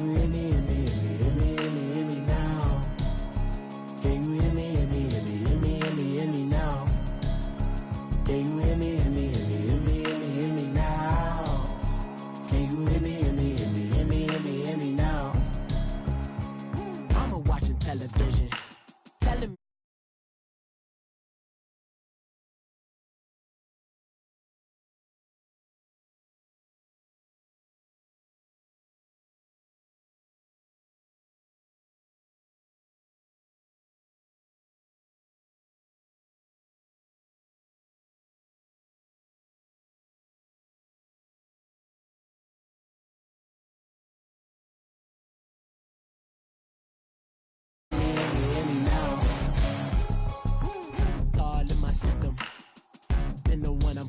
you hear me, hear me, hear me, hear me, hear me, hear me now? Can you hear me, hear me, hear me, hear me, hear me, hear me now? Can you hear me, hear me, hear me, hear me, hear me, hear me now? Can you hear me, hear me, hear me, hear me, hear me, hear me now? Mama watching television, telling me.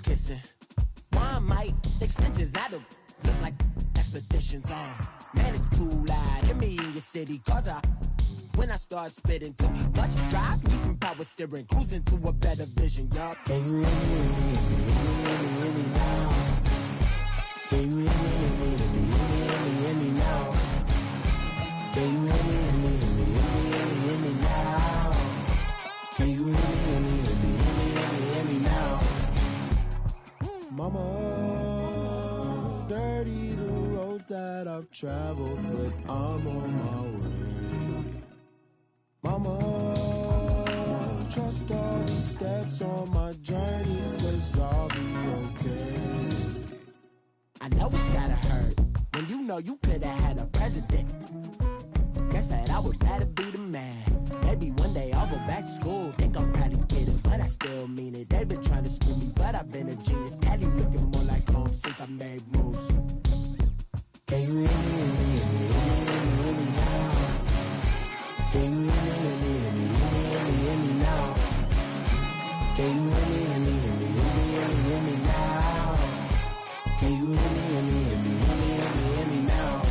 Kissing. One might extensions that'll look like expeditions on. Man, it's too loud in me in your city, cause when I start spitting too much drive, need some power steering, cruising to a better vision, y'all. Can you hear me, hear me, hear me, hear me now? Can you hear me, hear me, hear me, hear me, hear me now? Can you hear me, hear me, hear me, hear me, hear me now? Can you hear me, hear me, hear me, hear me now? Mama, dirty the roads that I've traveled, but I'm on my way. Mama, trust all the steps on my journey, 'cause I'll be okay. I know it's gotta hurt when you know you could've had a president. Guess that I would rather be the man. Maybe one day I'll go back to school. Think I'm probably kidding, but I still mean it. They've been trying to school me, but I've been a genius. Caddy looking more like home since I made moves. Can you hear me, hear me, hear me, hear me, hear me now? Can you hear me, hear me, hear me, hear me, hear me, hear me now? Can you hear me, hear me, hear me, hear me, hear me, hear me now? Can you hear me, hear me, hear me, hear me, hear me, hear me now?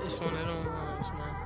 It's one of them ones, man.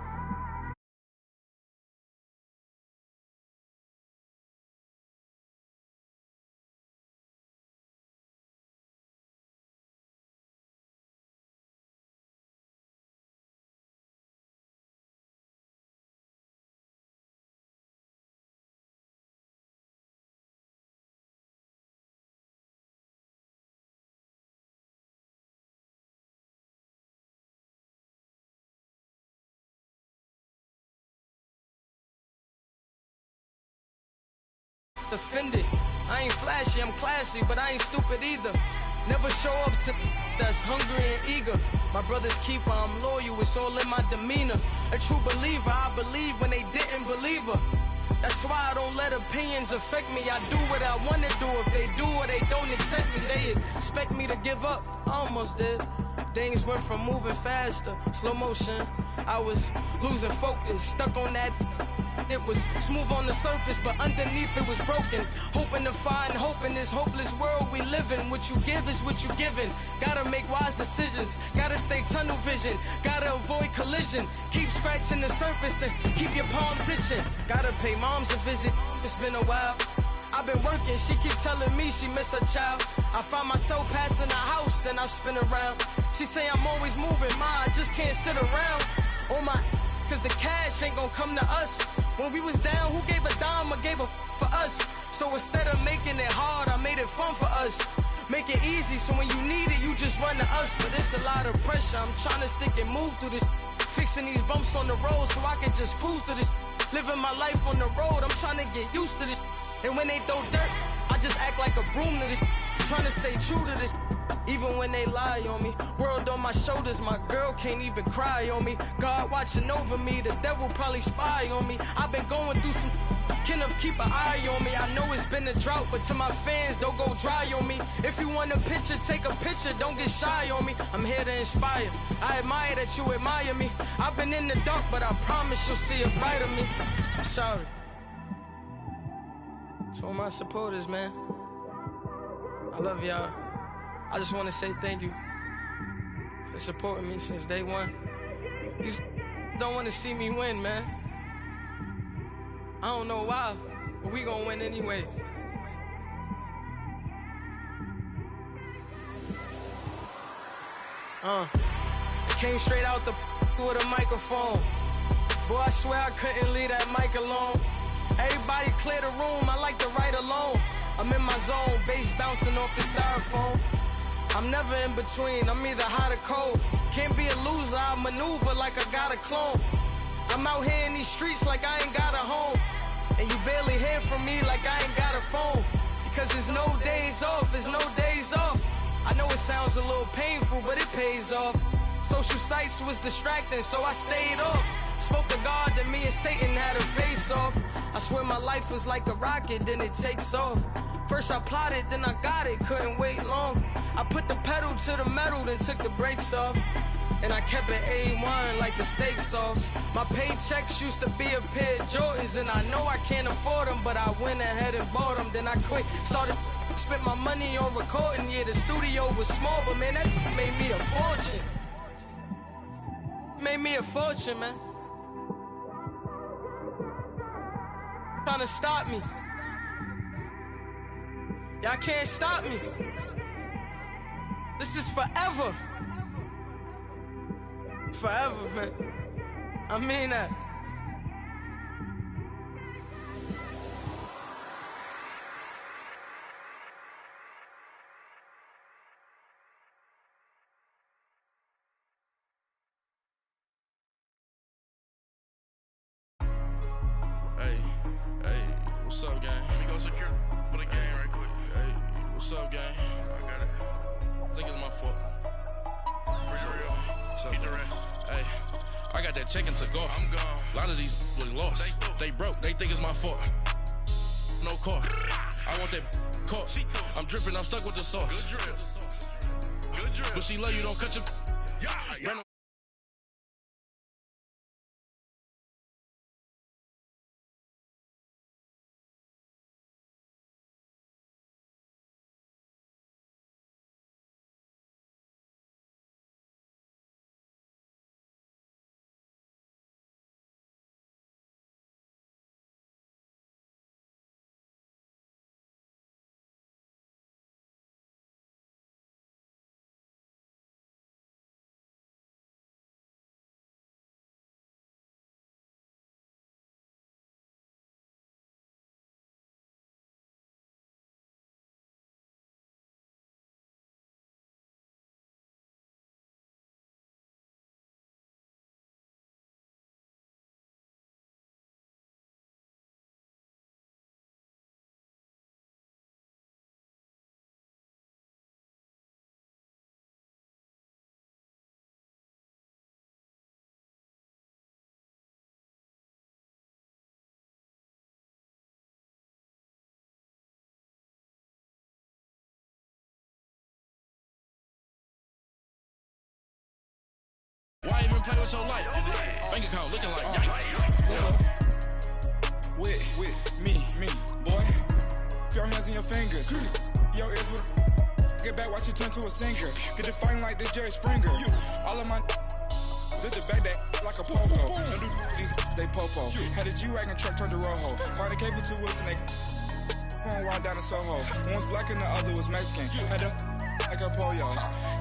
Offended. I ain't flashy, I'm classy, but I ain't stupid either. Never show up to that's hungry and eager. My brother's keeper, I'm loyal, it's all in my demeanor. A true believer, I believe when they didn't believe her. That's why I don't let opinions affect me. I do what I want to do. If they do or they don't accept me, they expect me to give up. I almost did. Things went from moving faster, slow motion. I was losing focus, stuck on that. It was smooth on the surface, but underneath it was broken. Hoping to find hope in this hopeless world we live in. What you give is what you given. Gotta make wise decisions. Gotta stay tunnel vision. Gotta avoid collision. Keep scratching the surface and keep your palms itching. Gotta pay moms a visit. It's been a while. I've been working, she keep telling me she miss her child. I find myself passing the house, then I spin around. She say I'm always moving, ma, I just can't sit around. Oh my, cause the cash ain't gonna come to us. When we was down, who gave a dime or gave a for us? So instead of making it hard, I made it fun for us. Make it easy, so when you need it, you just run to us. But it's a lot of pressure, I'm trying to stick and move through this. Fixing these bumps on the road so I can just cruise to this. Living my life on the road, I'm trying to get used to this. And when they throw dirt, I just act like a broom to this. Trying to stay true to this. Even when they lie on me. World on my shoulders, my girl can't even cry on me. God watching over me, the devil probably spy on me. I've been going through some Kenneth, keep an eye on me. I know it's been a drought, but to my fans, don't go dry on me. If you want a picture, take a picture, don't get shy on me. I'm here to inspire. I admire that you admire me. I've been in the dark, but I promise you'll see a bright of me. I'm sorry. To all my supporters, man. I love y'all. I just want to say thank you for supporting me since day one. These don't want to see me win, man. I don't know why, but we gonna win anyway. I came straight out the with a microphone. Boy, I swear I couldn't leave that mic alone. Everybody clear the room, I like to write alone. I'm in my zone, bass bouncing off the styrofoam. I'm never in between, I'm either hot or cold. Can't be a loser, I maneuver like I got a clone. I'm out here in these streets like I ain't got a home. And you barely hear from me like I ain't got a phone. Because there's no days off, there's no days off. I know it sounds a little painful, but it pays off. Social sites was distracting, so I stayed off. Spoke to God that me and Satan had a face off. I swear my life was like a rocket, then it takes off. First I plotted, then I got it, couldn't wait long. I put the pedal to the metal, then took the brakes off. And I kept it A1 like the steak sauce. My paychecks used to be a pair of Jordans, and I know I can't afford them, but I went ahead and bought them. Then I quit, started spent my money on recording. Yeah, the studio was small, but man, that made me a fortune. Made me a fortune, man. Trying to stop me. Y'all can't stop me. This is forever. Forever, man. I mean that. Hey, what's up, gang? Let me go secure for the game right quick. Hey, what's up, gang? I got it. I think it's my fault. For real. Keep the rest. Hey, I got that check to go. I'm gone. A lot of these was lost. They broke. They think it's my fault. No car. I want that car. I'm dripping. I'm stuck with the sauce. Good drip. Good drip. But she love you. Don't cut your. Yeah. Why even play with your life? Bank account looking like yikes. Yeah. With me, boy. Your hands and your fingers. Your ears with get back, watch you turn to a singer. Get it fighting like this Jerry Springer. All of my at the back that like a popo. Don't do these they popo. Had a G-Wagon truck turned to Rojo. Find a cable to us and they going wild down in Soho. One was black and the other was Mexican. Had a like a polio.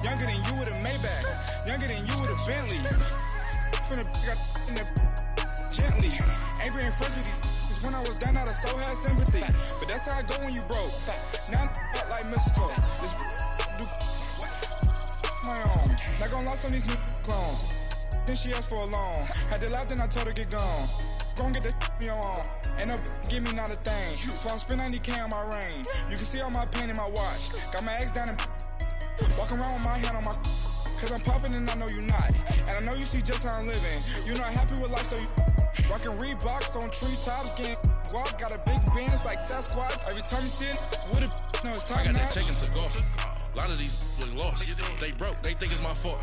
Younger than you with a Maybach. Younger than you with a Bentley. Finna got in the gently. Ain't being friends with these cause when I was down out of soul had sympathy. But that's how I go when you broke. Now I'm like mistletoe. This do my own. Not gonna lost on these new clones. Then she asked for a loan. Had to laugh, then I told her get gone. Gon' get that me on. And up, give me not a thing. So I spend 90K on my range. You can see all my pain in my watch. Got my ex down and walking around with my hand on my. Cause I'm popping and I know you not. And I know you see just how I'm living. You're not happy with life, so you rockin' Reeboks on treetops, getting squad. Got a big bands like Sasquatch. Every time you see it, with a no, it's top I got that notch. check into golf. A lot of these was lost. They broke, they think it's my fault.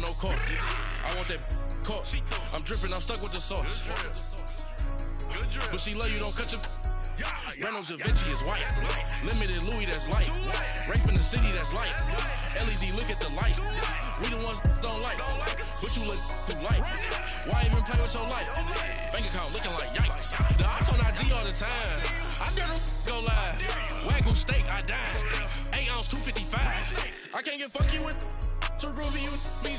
No call. I want that caught. I'm dripping, I'm stuck with the sauce. But she love you, don't cut your. Reynolds Da Vinci is white. Limited Louis, that's light. Rape in the city, that's light. LED, look at the light. We the ones don't like. But you look too light. Why even play with your life? Bank account looking like yikes. The ops on IG all the time. I dare them go live. Wagyu steak, I dine. 8 ounce, 255. I can't get funky with too groovy you me.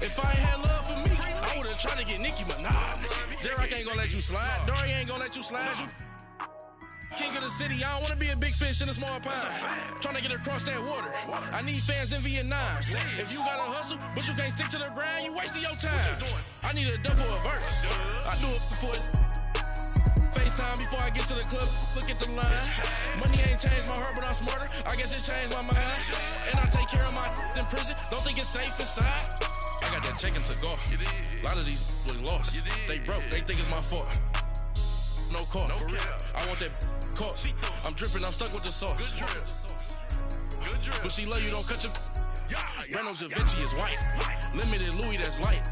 If I ain't had love for me, I would've tried to get Nicki Minaj. J-Rock ain't gonna let you slide. Dory ain't gonna let you slide. You king of the city, I don't wanna be a big fish in a small pond. Trying to get across that water. I need fans in Vietnam. If you gotta hustle, but you can't stick to the grind, you wasting your time. I need a dub for a verse. I do it before FaceTime before I get to the club. Look at the line. Money ain't changed my heart, but I'm smarter. I guess it changed my mind. And I take care of my in prison. Don't think it's safe inside. I got that check into golf. A lot of these was lost. They broke, they think it's my fault. No call, for real. I want that caught. I'm dripping, I'm stuck with the sauce. But she love you, don't cut your. Reynolds Da Vinci is white. Limited Louis, that's light.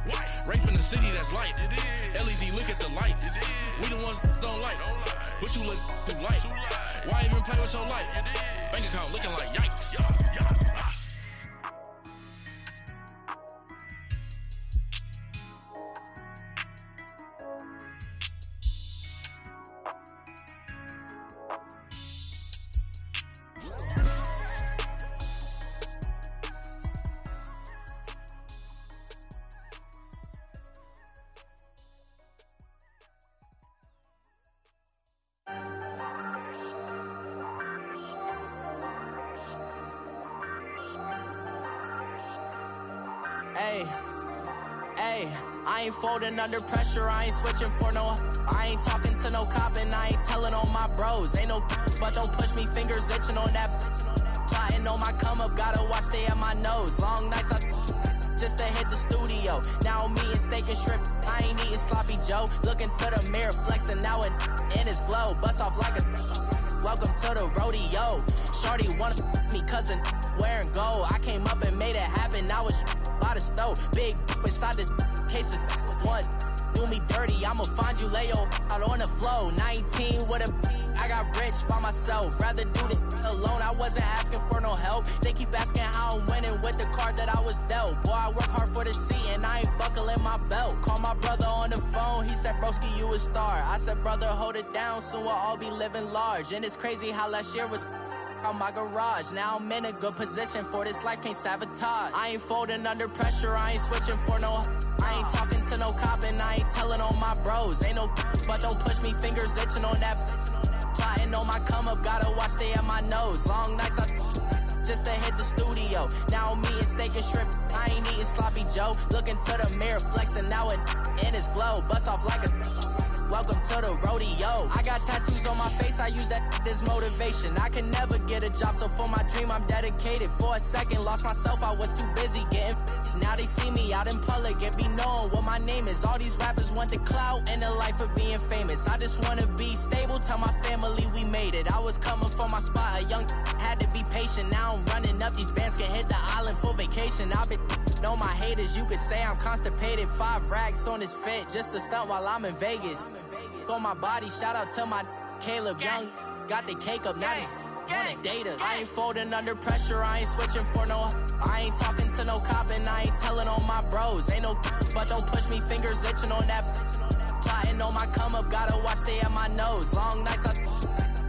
Rape in the city, that's light. LED, look at the lights. We the ones don't like. But you look too light. Why even play with your life? Bank account looking like yikes. Hey, I ain't folding under pressure, I ain't switching for no. I ain't talking to no cop and I ain't telling on my bros. Ain't no but don't push me, fingers itching on that. Plotting on my come up, gotta watch stay at my nose. Long nights just to hit the studio. Now I'm eating steak and shrimp, I ain't eating sloppy Joe. Looking to the mirror, flexing now and in his glow. Bust off like a welcome to the rodeo. Shorty wanna me cousin wearing gold. I came up and made it happen, I was by the stove. Big inside this cases once do me dirty, I'ma find you lay your out on the floor. 19 with a I got rich by myself, rather do this alone. I wasn't asking for no help, they keep asking how I'm winning with the card that I was dealt. Boy, I work hard for the seat and I ain't buckling my belt. Call my brother on the phone, he said broski you a star. I said brother hold it down, soon we'll all be living large. And it's crazy how last year was on my garage. Now I'm in a good position for this life, can't sabotage. I ain't folding under pressure, I ain't switching for no. I ain't talking to no cop and I ain't telling on my bros. Ain't no but don't push me, fingers itching on that. Plotting on my come up, gotta watch stay at my nose. Long nights just to hit the studio. Now I'm eating steak and shrimp, I ain't eating sloppy Joe. Looking to the mirror, flexing now and in his glow. Bust off like a welcome to the rodeo. I got tattoos on my face, I use that as motivation. I can never get a job, so for my dream I'm dedicated. For a second, lost myself, I was too busy getting now they see me out in public and be knowing what my name is. All these rappers want the clout and the life of being famous. I just wanna be stable, tell my family we made it. I was coming for my spot, a young had to be patient. Now I'm running up, these bands can hit the island for vacation. I've been know my haters, you could say I'm constipated. 5 racks on his fit, just to stunt while I'm in Vegas. On my body, shout out to my Caleb Young. Got the cake up, now he's wanna date us. I ain't folding under pressure, I ain't switching for no. I ain't talking to no cop and I ain't telling on my bros. Ain't no but don't push me, fingers itching on that. Plotting on my come up, gotta watch stay at my nose. Long nights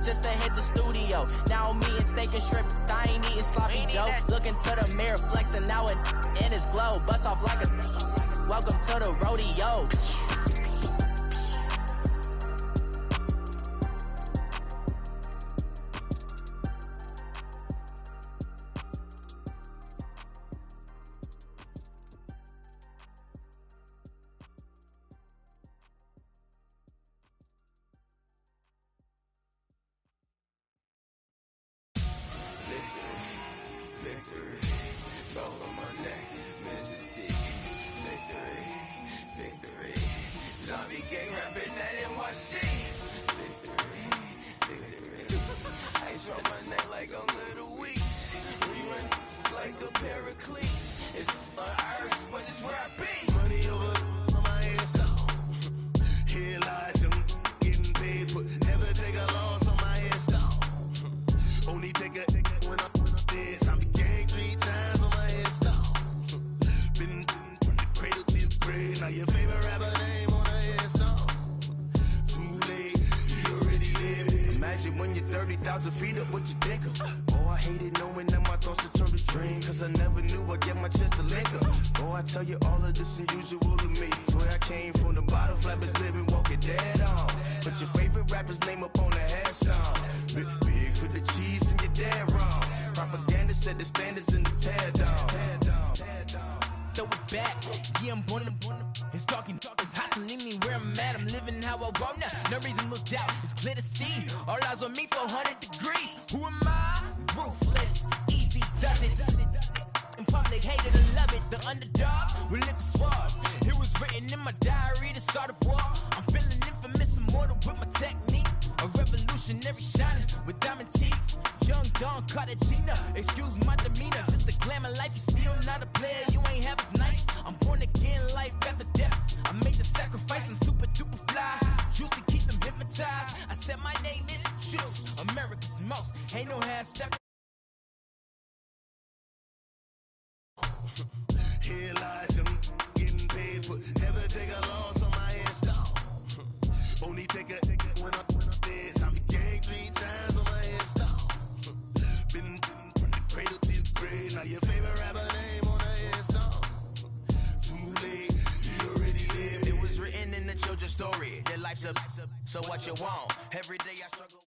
just to hit the studio. Now I'm eating steak and shrimp, I ain't eating sloppy Joe. Looking to the mirror, flexing now and in his glow. Bust off like a welcome to the rodeo. Gold on my neck, Mr. T. Victory, victory. like a little weak. We run like a paraclete. It's on earth, but it's where I be. Money over on my headstone. Here lies them getting paid, but never take a loss on my headstone. Only take a when I'm dead. I be gang 3 times on my headstone. Been from the cradle to the grave. Now your favorite rapper name on a headstone. Too late, he already lived. Imagine when you're 30,000 feet up, what you think of? Oh, I hated knowing that my thoughts would turn to dream. Cause I never knew I'd get my chance to link up. Oh, I tell you all of this unusual to me. Swear I came from the bottom, flappers living, walking dead on. But your favorite rapper's name up on the headstone. Big for the cheese and you're dead wrong. Propaganda set the standards in the tear down. Throw it back, yeah, I'm born to it's talking, it's hustling me where I'm at. I'm living how I want now. No reason to doubt, it's clear to see. All eyes on me, 400 degrees. Who am I? Ruthless, easy, does it. In public, hated to love it. The underdogs with liquor swabs. It was written in my diary to start a war. I'm feeling infamous, immortal with my technique. A revolutionary shining with diamond teeth. Young Don Cartagena, excuse my demeanor. Just the glamour life, you still not a player. You ain't half as nice. I'm born again, life after death. I made the sacrifice and super duper fly. Used to keep them hypnotized. I said my name is Juice, America's most. Ain't no half step. Here lies them getting paid, but never take a loss on my headstone. Only take a when I'm dead. I be gang 3 times on my headstone. Been from the cradle to the grave. Now your favorite rapper name on a headstone. Too late, he already lived. It was written in the children's story. Their life's a so what you want. Every day I struggle.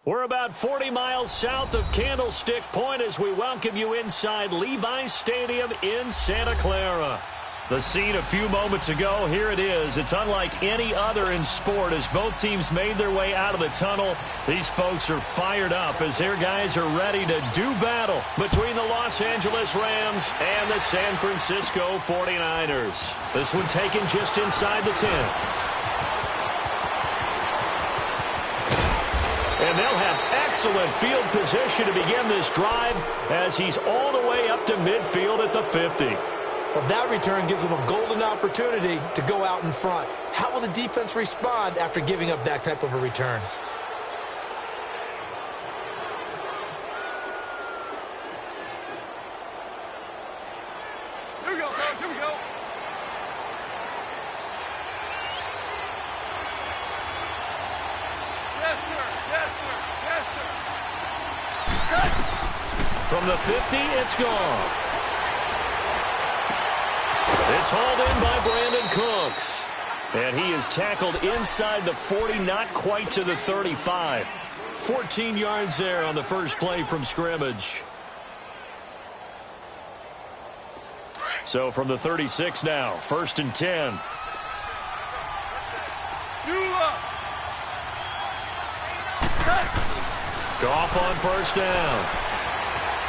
We're about 40 miles south of Candlestick Point as we welcome you inside Levi's Stadium in Santa Clara. The scene a few moments ago, here it is. It's unlike any other in sport as both teams made their way out of the tunnel. These folks are fired up as their guys are ready to do battle between the Los Angeles Rams and the San Francisco 49ers. This one taken just inside the 10. And they'll have excellent field position to begin this drive as he's all the way up to midfield at the 50. Well, that return gives them a golden opportunity to go out in front. How will the defense respond after giving up that type of a return? Here we go, coach. Here we go. Yes, sir. Yes, sir. Yes, sir. From the 50, it's gone. It's hauled in by Brandon Cooks. And he is tackled inside the 40, not quite to the 35. 14 yards there on the first play from scrimmage. So from the 36 now, 1st and 10. Goff on first down.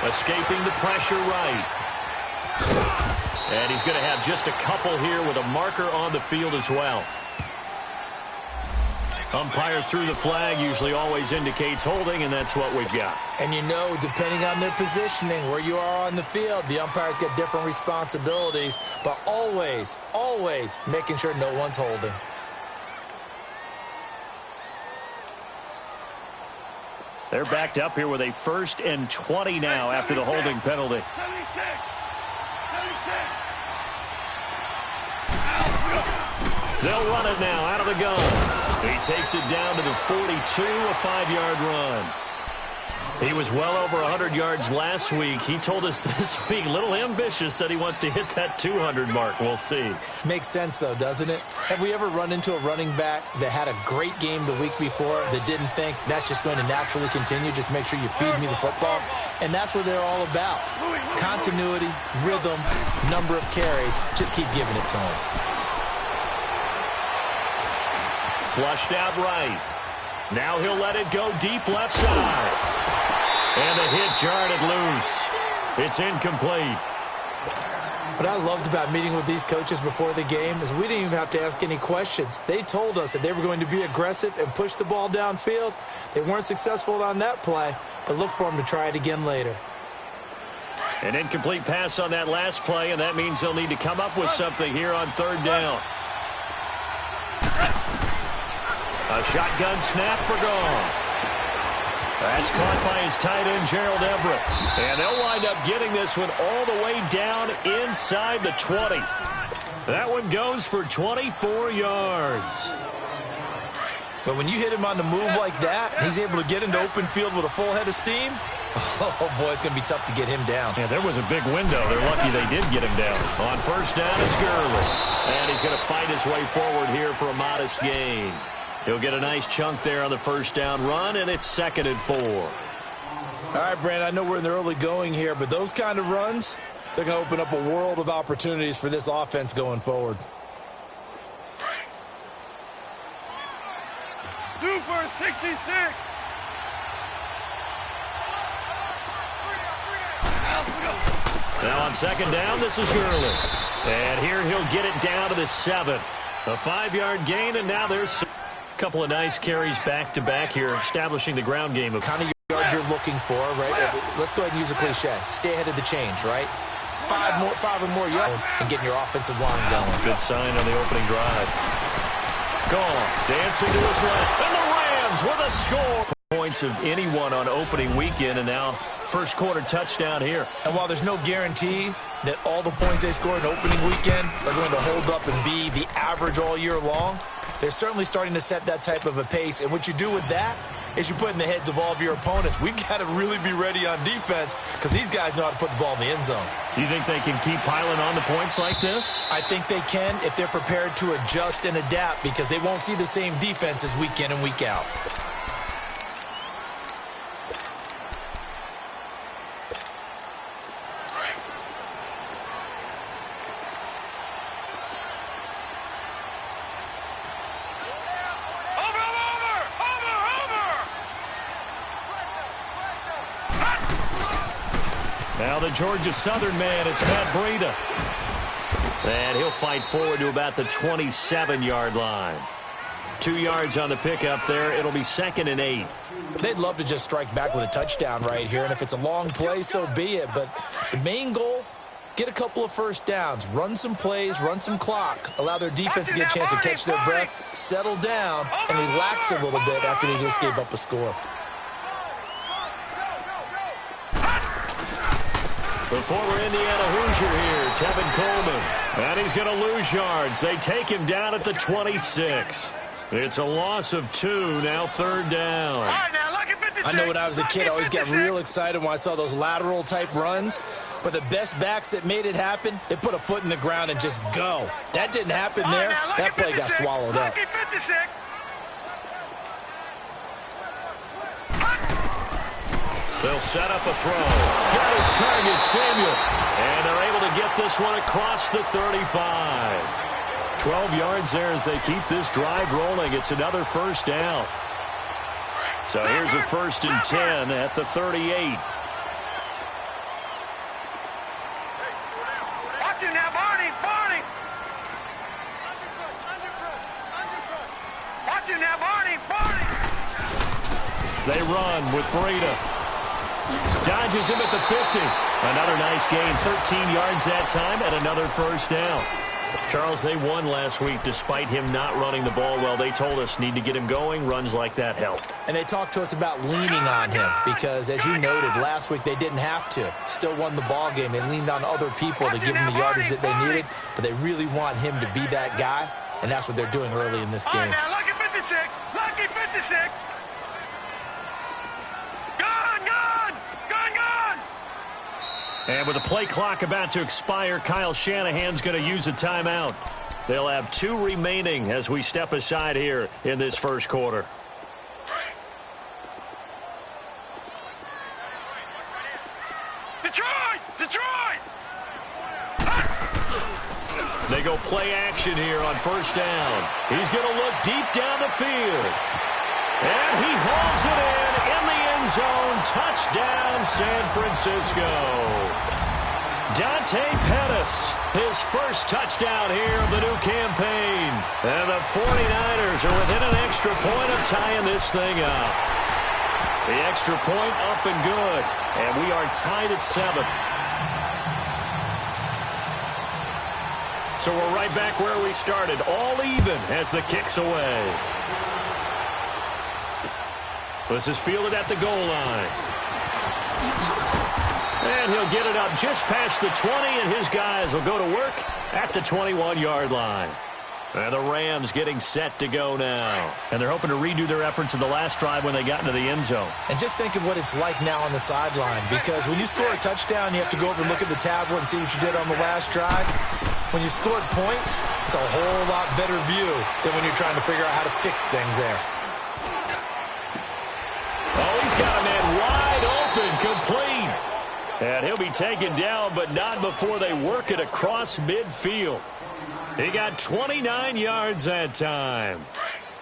Escaping the pressure right. And he's going to have just a couple here with a marker on the field as well. Umpire threw the flag, usually always indicates holding, and that's what we've got. And you know, depending on their positioning, where you are on the field, the umpires get different responsibilities, but always, always making sure no one's holding. They're backed up here with a 1st and 20 now after the holding penalty. 76. They'll run it now out of the gun. He takes it down to the 42, a 5-yard run. He was well over 100 yards last week. He told us this week, a little ambitious, said he wants to hit that 200 mark. We'll see. Makes sense, though, doesn't it? Have we ever run into a running back that had a great game the week before that didn't think that's just going to naturally continue? Just make sure you feed me the football. And that's what they're all about. Continuity, rhythm, number of carries. Just keep giving it to him. Flushed out right. Now he'll let it go deep left side. And the hit jarred it loose. It's incomplete. What I loved about meeting with these coaches before the game is we didn't even have to ask any questions. They told us that they were going to be aggressive and push the ball downfield. They weren't successful on that play, but look for them to try it again later. An incomplete pass on that last play, and that means they'll need to come up with something here on third down. A shotgun snap for Goff. That's caught by his tight end, Gerald Everett. And they'll wind up getting this one all the way down inside the 20. That one goes for 24 yards. But when you hit him on the move like that, he's able to get into open field with a full head of steam, oh, boy, it's going to be tough to get him down. Yeah, there was a big window. They're lucky they did get him down. On first down, it's Gurley. And he's going to fight his way forward here for a modest gain. He'll get a nice chunk there on the first down run, and it's 2nd and 4. All right, Brandon, I know we're in the early going here, but those kind of runs, they're going to open up a world of opportunities for this offense going forward. Super 66. Now on 2nd down, this is Gurley. And here he'll get it down to the 7. A 5-yard gain, and now there's a couple of nice carries back-to-back here, establishing the ground game. Kind of yards you're looking for, right? Let's go ahead and use a cliche. Stay ahead of the change, right? 5 or more yards and getting your offensive line going. Good sign on the opening drive. Goff dancing to his left. And the Rams with a score. Points of anyone on opening weekend, and now first quarter touchdown here. And while there's no guarantee that all the points they score in opening weekend are going to hold up and be the average all year long, they're certainly starting to set that type of a pace. And what you do with that is you put in the heads of all of your opponents, we've got to really be ready on defense because these guys know how to put the ball in the end zone. You think they can keep piling on the points like this? I think they can if they're prepared to adjust and adapt, because they won't see the same defenses week in and week out. Now the Georgia Southern man, it's Matt Breida. And he'll fight forward to about the 27-yard line. 2 yards on the pickup there. It'll be 2nd and 8. They'd love to just strike back with a touchdown right here, and if it's a long play, so be it. But the main goal, get a couple of first downs, run some plays, run some clock, allow their defense to get a chance to catch their breath, settle down, and relax a little bit after they just gave up a score. The former Indiana Hoosier here, Tevin Coleman. And he's going to lose yards. They take him down at the 26. It's a loss of 2, now 3rd down. All right, now, lucky 56. I know when I was a kid, I always got real excited when I saw those lateral-type runs. But the best backs that made it happen, they put a foot in the ground and just go. That didn't happen there. That play got swallowed up. Lucky 56. They'll set up a throw. Got his target, Samuel. And they're able to get this one across the 35. 12 yards there as they keep this drive rolling. It's another first down. So here's a 1st and 10 at the 38. Watch him now, Barney. Barney. Watch him now, Barney. Barney. They run with Breida. Dodges him at the 50. Another nice gain, 13 yards that time, and another first down. Charles, they won last week despite him not running the ball well. They told us need to get him going. Runs like that help. And they talked to us about leaning on him because, as you noted, last week they didn't have to. Still won the ball game. They leaned on other people to give them the yardage that they needed, but they really want him to be that guy, and that's what they're doing early in this game. All right, now, lucky 56. Lucky 56. And with the play clock about to expire, Kyle Shanahan's going to use a timeout. They'll have 2 remaining as we step aside here in this first quarter. Detroit! Detroit! They go play action here on first down. He's going to look deep down the field. And he hauls it in the end zone. Touchdown, San Francisco. Dante Pettis, his first touchdown here of the new campaign. And the 49ers are within an extra point of tying this thing up. The extra point up and good. And we are tied at 7. So we're right back where we started, all even as the kick's away. This is fielded at the goal line. And he'll get it up just past the 20, and his guys will go to work at the 21-yard line. And the Rams getting set to go now. And they're hoping to redo their efforts in the last drive when they got into the end zone. And just think of what it's like now on the sideline, because when you score a touchdown, you have to go over and look at the tablet and see what you did on the last drive. When you scored points, it's a whole lot better view than when you're trying to figure out how to fix things there. Oh, he's got a man wide open, complete. And he'll be taken down, but not before they work it across midfield. He got 29 yards that time.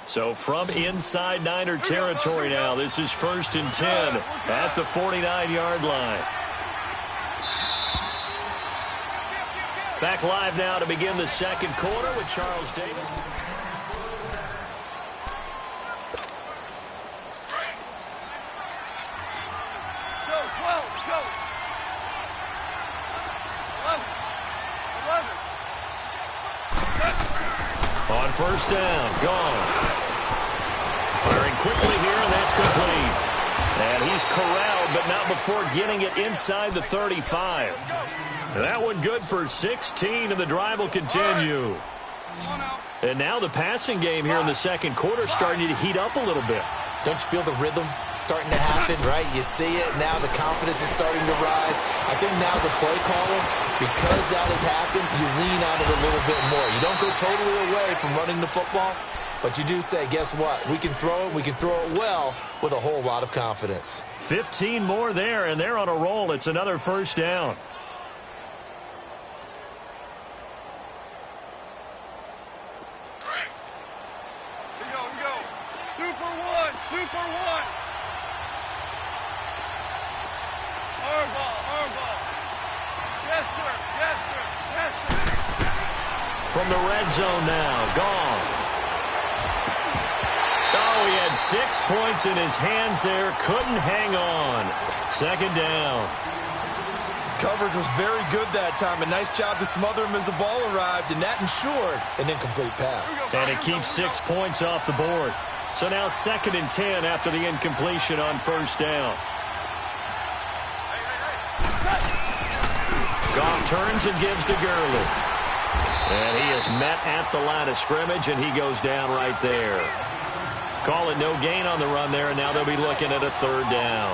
So from inside Niner territory now, this is 1st and 10 at the 49-yard line. Back live now to begin the second quarter with Charles Davis. Go, 12, go. 11. On first down, gone. Firing quickly here, and that's complete. And he's corralled, but not before getting it inside the 35. That one good for 16, and the drive will continue. And now the passing game here in the second quarter starting to heat up a little bit. Don't you feel the rhythm starting to happen, right? You see it now. The confidence is starting to rise. I think now as a play caller, because that has happened, you lean on it a little bit more. You don't go totally away from running the football, but you do say, guess what? We can throw it. We can throw it well with a whole lot of confidence. 15 more there, and they're on a roll. It's another first down. From the red zone now, Goff. Oh, he had 6 points in his hands there. Couldn't hang on. Second down. Coverage was very good that time. A nice job to smother him as the ball arrived, and that ensured an incomplete pass. And it keeps 6 points off the board. So now 2nd and 10 after the incompletion on first down. Goff turns and gives to Gurley. And he is met at the line of scrimmage, and he goes down right there. Call it no gain on the run there, and now they'll be looking at a third down.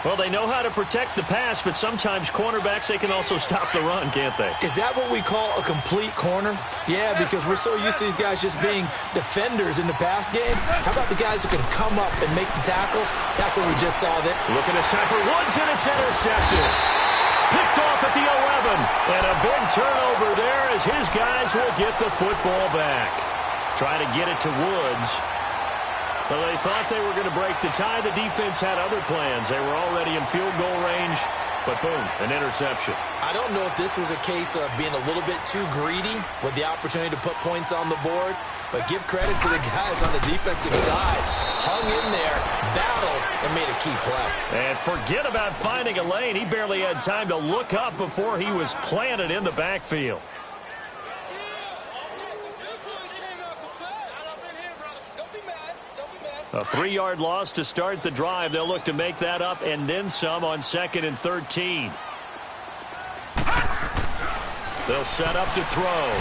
Well, they know how to protect the pass, but sometimes cornerbacks, they can also stop the run, can't they? Is that what we call a complete corner? Yeah, because we're so used to these guys just being defenders in the pass game. How about the guys who can come up and make the tackles? That's what we just saw there. Looking to set for Woods, and it's intercepted. Picked off at the 11. And a big turnover there as his guys will get the football back. Try to get it to Woods. Well, they thought they were going to break the tie. The defense had other plans. They were already in field goal range, but boom, an interception. I don't know if this was a case of being a little bit too greedy with the opportunity to put points on the board, but give credit to the guys on the defensive side. Hung in there, battled, and made a key play. And forget about finding a lane. He barely had time to look up before he was planted in the backfield. A 3-yard loss to start the drive. They'll look to make that up and then some on 2nd and 13. They'll set up to throw.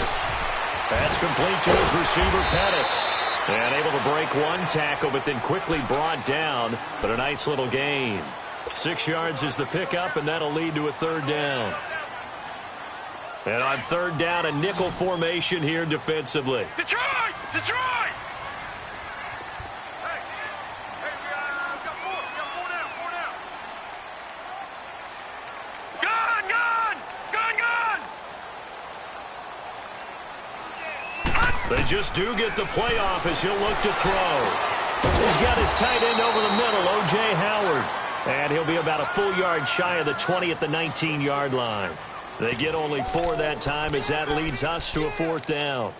That's complete to his receiver, Pettis. And able to break one tackle, but then quickly brought down. But a nice little gain. 6 yards is the pickup, and that'll lead to a third down. And on third down, a nickel formation here defensively. Detroit! Detroit! They just do get the playoff as he'll look to throw. He's got his tight end over the middle, O.J. Howard. And he'll be about a full yard shy of the 20 at the 19-yard line. They get only 4 that time as that leads us to a 4th down.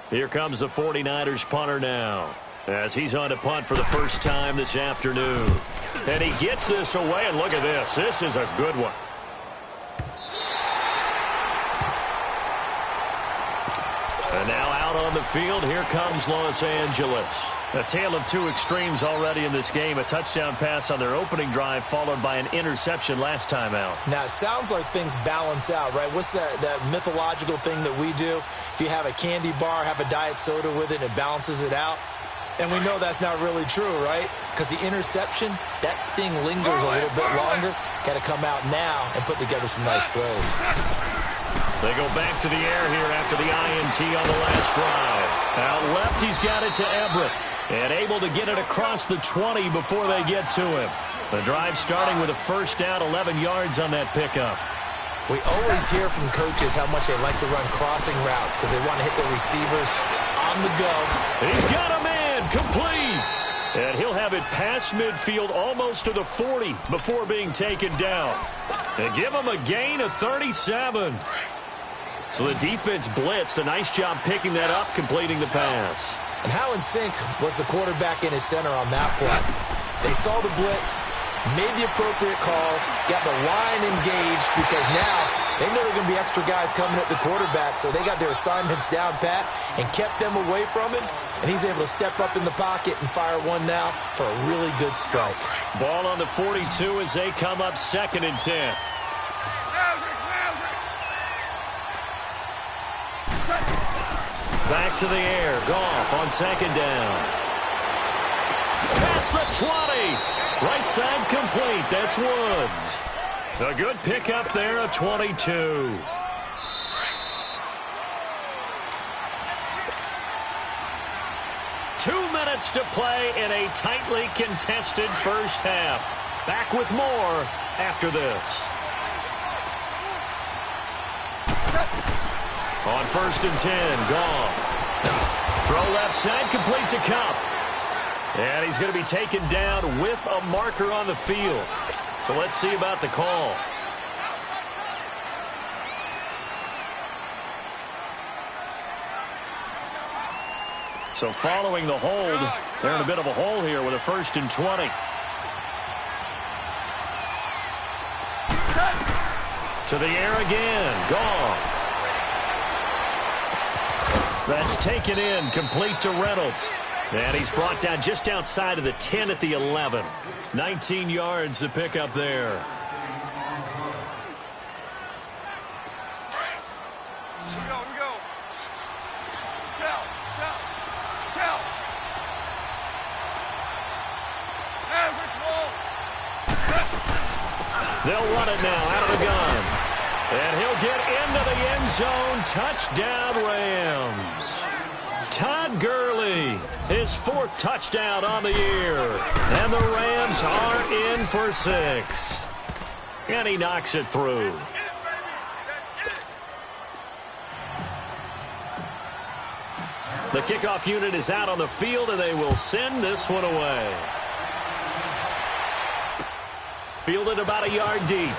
Here comes the 49ers punter now, as he's on to punt for the first time this afternoon. And he gets this away, and look at this. This is a good one. And now out on the field, here comes Los Angeles. A tale of 2 extremes already in this game. A touchdown pass on their opening drive, followed by an interception last time out. Now, it sounds like things balance out, right? What's that mythological thing that we do? If you have a candy bar, have a diet soda with it, it balances it out. And we know that's not really true, right? Because the interception, that sting lingers a little bit longer. Got to come out now and put together some nice plays. They go back to the air here after the INT on the last drive. Out left, he's got it to Everett. And able to get it across the 20 before they get to him. The drive starting with a first down, 11 yards on that pickup. We always hear from coaches how much they like to run crossing routes because they want to hit their receivers on the go. He's got him in, complete. And he'll have it past midfield almost to the 40 before being taken down. They give him a gain of 37. So the defense blitzed. A nice job picking that up, completing the pass. And how in sync was the quarterback in his center on that play? They saw the blitz, made the appropriate calls, got the line engaged because now they know there are going to be extra guys coming at the quarterback, so they got their assignments down pat and kept them away from him, and he's able to step up in the pocket and fire one now for a really good strike. Ball on the 42 as they come up 2nd and 10. Back to the air. Goff on 2nd down. Past the 20. Right side complete. That's Woods. A good pickup there, a 22. Two minutes to play in a tightly contested first half. Back with more after this. On 1st and 10, Goff. Throw left side, complete to Kupp. And he's going to be taken down with a marker on the field. So let's see about the call. So following the hold, they're in a bit of a hole here with a 1st and 20. To the air again, Goff. That's taken in, complete to Reynolds. And he's brought down just outside of the 10 at the 11. 19 yards to pick up there. Here we go. Sell. They'll run it now out of the gun. And he'll get into the end zone. Touchdown, Rams. Todd Gurley, his 4th touchdown on the year. And the Rams are in for 6. And he knocks it through. The kickoff unit is out on the field, and they will send this one away. Fielded about a yard deep.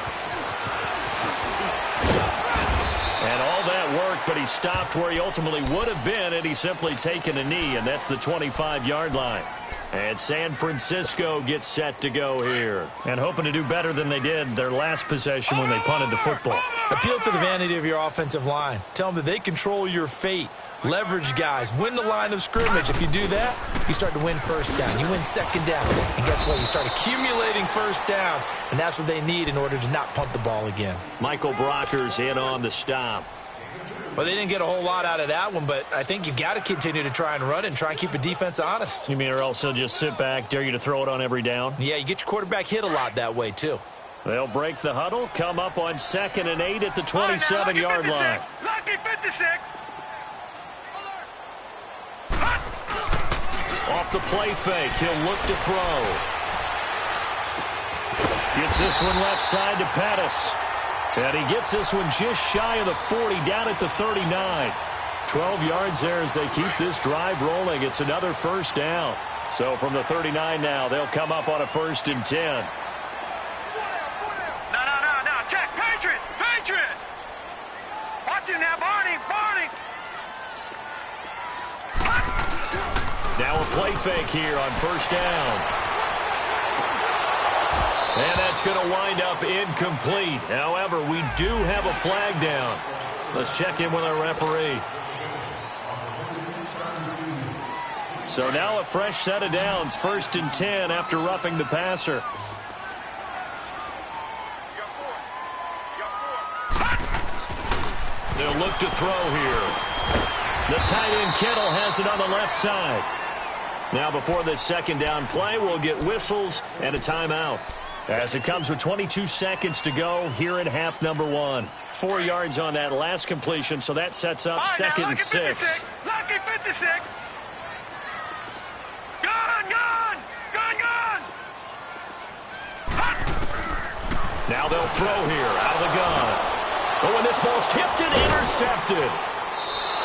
And all that work, but he stopped where he ultimately would have been, and he's simply taken a knee, and that's the 25-yard line. And San Francisco gets set to go here. And hoping to do better than they did their last possession when they punted the football. Appeal to the vanity of your offensive line. Tell them that they control your fate. Leverage guys. Win the line of scrimmage. If you do that, you start to win first down. You win 2nd down. And guess what? You start accumulating first downs. And that's what they need in order to not punt the ball again. Michael Brockers in on the stop. Well, they didn't get a whole lot out of that one, but I think you've got to continue to try and run and try and keep the defense honest. You mean or else they'll just sit back, dare you to throw it on every down? Yeah, you get your quarterback hit a lot that way, too. They'll break the huddle, come up on 2nd and 8 at the 27-yard line. Lucky 56. Off the play fake, he'll look to throw. Gets this one left side to Pettis. And he gets this one just shy of the 40, down at the 39. 12 yards there as they keep this drive rolling. It's another first down. So from the 39 now, they'll come up on a 1st and 10. No. Check. Patriot. Watch it now, Barney. Now a play fake here on 1st down. And that's going to wind up incomplete. However, we do have a flag down. Let's check in with our referee. So now a fresh set of downs. 1st and 10 after roughing the passer. They'll look to throw here. The tight end Kittle has it on the left side. Now before this 2nd down play, we'll get whistles and a timeout. As it comes with 22 seconds to go here in half number 1. 4 yards on that last completion, so that sets up 2nd and 6. Lucky 56. Gun. Now they'll throw here out of the gun. Oh, and this ball's tipped and intercepted.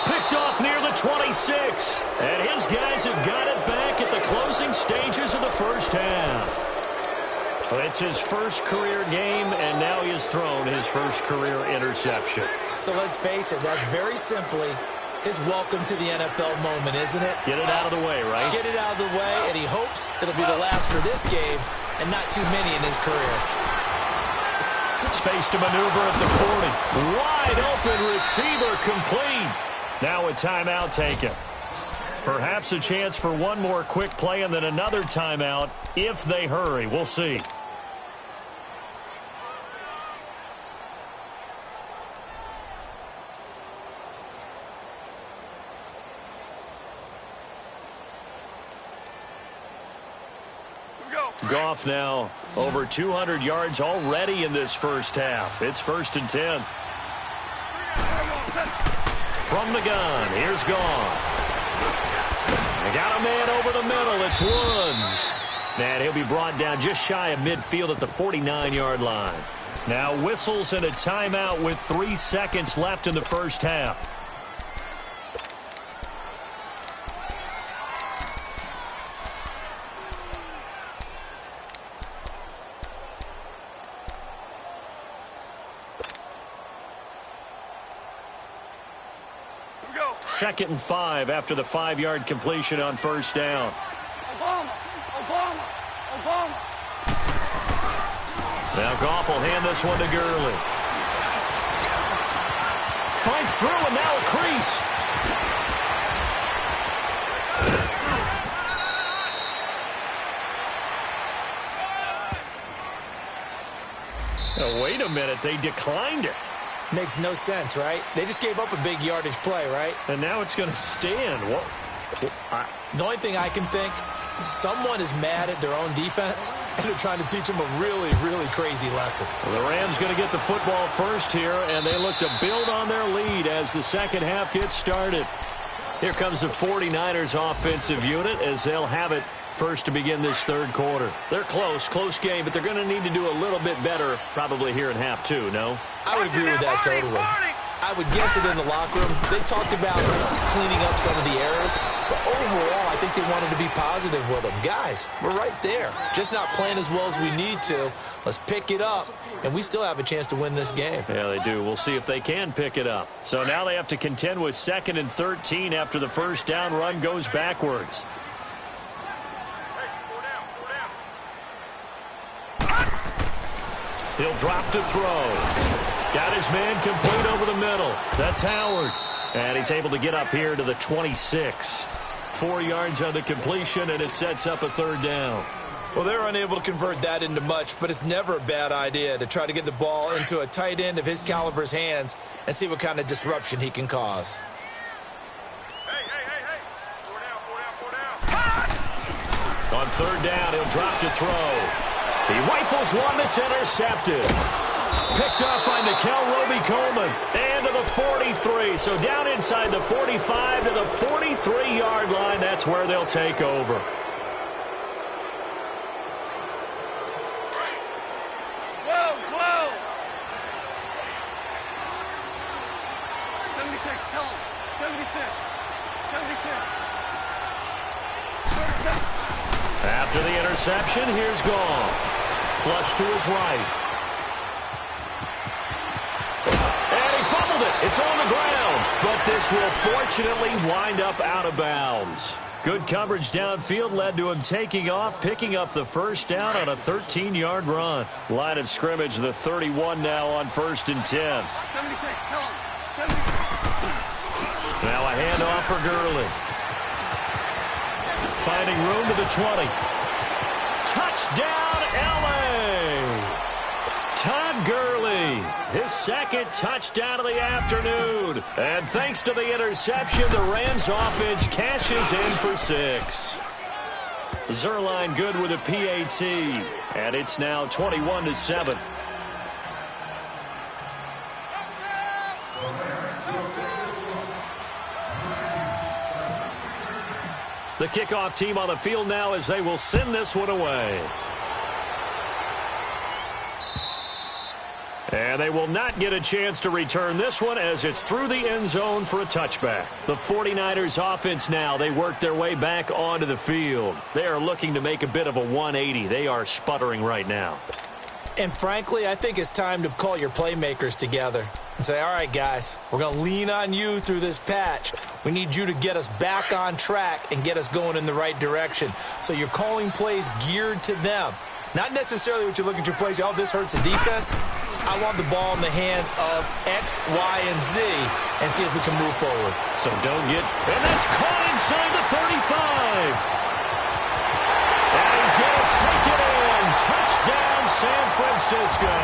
Picked off near the 26. And his guys have got it back at the closing stages of the 1st half. It's his first career game, and now he has thrown his first career interception. So let's face it, that's very simply his welcome to the NFL moment, isn't it? Get it out of the way, right? Get it out of the way, and he hopes it'll be the last for this game and not too many in his career. Space to maneuver at the 40. Wide open receiver complete. Now a timeout taken. Perhaps a chance for one more quick play and then another timeout if they hurry. We'll see. Goff now over 200 yards already in this 1st half. It's 1st and 10. From the gun, here's Goff. They got a man over the middle. It's Woods. And he'll be brought down just shy of midfield at the 49-yard line. Now whistles and a timeout with 3 seconds left in the 1st half. Second and 5 after the 5-yard completion on 1st down. Obama. Now Goff will hand this one to Gurley. Finds through and now a crease. Now, wait a minute, they declined it. Makes no sense, right? They just gave up a big yardage play, right? And now it's going to stand. The only thing I can think, someone is mad at their own defense, and they're trying to teach them a really, really crazy lesson. Well, the Rams going to get the football first here, and they look to build on their lead as the 2nd half gets started. Here comes the 49ers offensive unit as they'll have it first to begin this 3rd quarter. They're close game, but they're going to need to do a little bit better probably here in half 2, no? I would agree with that totally. I would guess it in the locker room. They talked about cleaning up some of the errors, but overall, I think they wanted to be positive with them. Guys, we're right there. Just not playing as well as we need to. Let's pick it up, and we still have a chance to win this game. Yeah, they do. We'll see if they can pick it up. So now they have to contend with 2nd and 13 after the 1st down run goes backwards. He'll drop to throw. Got his man complete over the middle. That's Howard. And he's able to get up here to the 26. 4 yards on the completion, and it sets up a 3rd down. Well, they're unable to convert that into much, but it's never a bad idea to try to get the ball into a tight end of his caliber's hands and see what kind of disruption he can cause. Hey. 4 down. On 3rd down, he'll drop to throw. He rifles one that's intercepted. Picked up by Nickel Roby-Coleman. And to the 43. So down inside the 45 to the 43-yard line. That's where they'll take over. Whoa. 76, tell him. 76. 76. After the interception, here's Goff. Flush to his right. And he fumbled it. It's on the ground. But this will fortunately wind up out of bounds. Good coverage downfield led to him taking off, picking up the first down on a 13-yard run. Line of scrimmage, the 31 now on 1st and 10. 76, come on. 76. Now a handoff for Gurley. Finding room to the 20. Touchdown, L.A. Todd Gurley, his second touchdown of the afternoon. And thanks to the interception, the Rams offense cashes in for 6. Zuerlein good with a PAT. And it's now 21-7. The kickoff team on the field now as they will send this one away. And they will not get a chance to return this one as it's through the end zone for a touchback. The 49ers offense now, they work their way back onto the field. They are looking to make a bit of a 180. They are sputtering right now. And frankly, I think it's time to call your playmakers together and say, all right, guys, we're going to lean on you through this patch. We need you to get us back on track and get us going in the right direction. So you're calling plays geared to them. Not necessarily what you look at your plays, oh, this hurts the defense. I want the ball in the hands of X, Y, and Z and see if we can move forward. So don't get, and that's caught inside the 35. And he's going to take it in. Touchdown, San Francisco.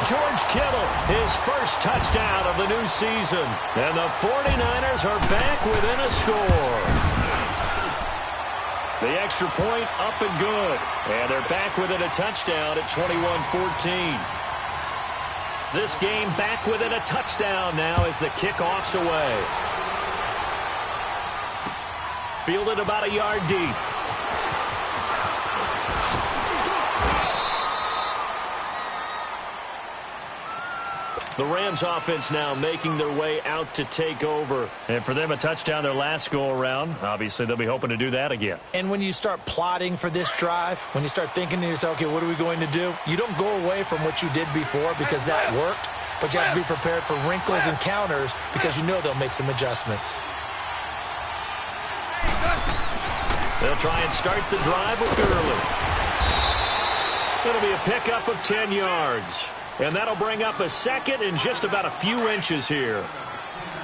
George Kittle, his first touchdown of the new season. And the 49ers are back within a score. The extra point up and good. And they're back within a touchdown at 21-14. This game back within a touchdown now as the kickoff's away. Fielded about a yard deep. The Rams offense now making their way out to take over. And for them, a touchdown their last go-around. Obviously, they'll be hoping to do that again. And when you start plotting for this drive, when you start thinking to yourself, okay, what are we going to do? You don't go away from what you did before because that worked, but you have to be prepared for wrinkles and counters because you know they'll make some adjustments. They'll try and start the drive with Gurley. It'll be a pickup of 10 yards. And that'll bring up a second and just about a few inches here.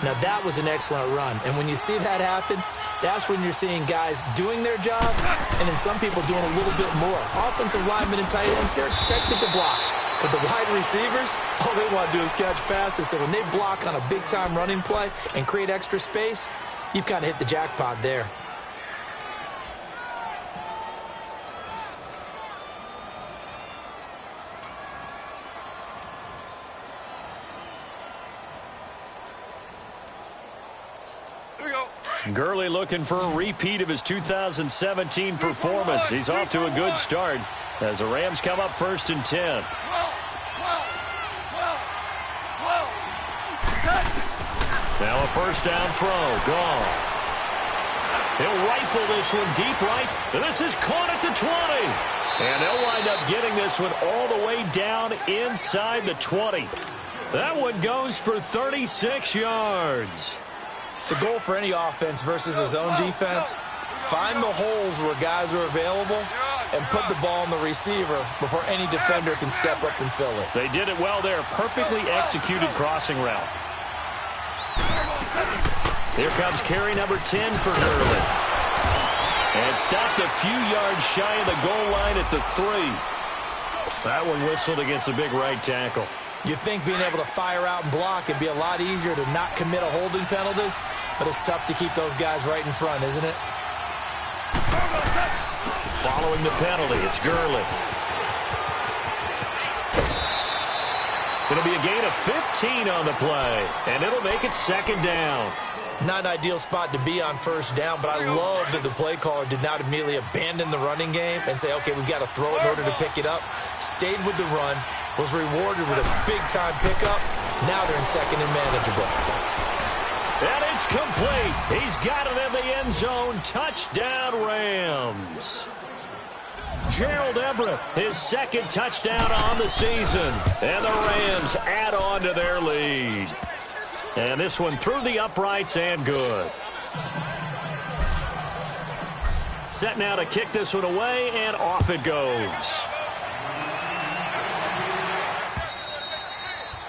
Now, that was an excellent run. And when you see that happen, that's when you're seeing guys doing their job and then some people doing a little bit more. Offensive linemen and tight ends, they're expected to block. But the wide receivers, all they want to do is catch passes. So when they block on a big-time running play and create extra space, you've kind of hit the jackpot there. Gurley looking for a repeat of his 2017 performance. He's off to a good start as the Rams come up 1st and 10. Now a first down throw. Goff. He'll rifle this one deep right. And this is caught at the 20. And they'll wind up getting this one all the way down inside the 20. That one goes for 36 yards. The goal for any offense versus his own defense, find the holes where guys are available and put the ball on the receiver before any defender can step up and fill it. They did it well there. Perfectly executed crossing route. Here comes carry number 10 for Gurley. And stopped a few yards shy of the goal line at the 3. That one whistled against a big right tackle. You'd think being able to fire out and block would be a lot easier to not commit a holding penalty, but it's tough to keep those guys right in front, isn't it? Following the penalty, it's Gurley. It'll be a gain of 15 on the play, and it'll make it 2nd down. Not an ideal spot to be on 1st down, but I love that the play caller did not immediately abandon the running game and say, okay, we've got to throw it in order to pick it up. Stayed with the run, was rewarded with a big-time pickup. Now they're in 2nd and manageable. And it's complete. He's got it in the end zone. Touchdown, Rams. Gerald Everett, his second touchdown on the season. And the Rams add on to their lead. And this one through the uprights and good. Set now to kick this one away, and off it goes.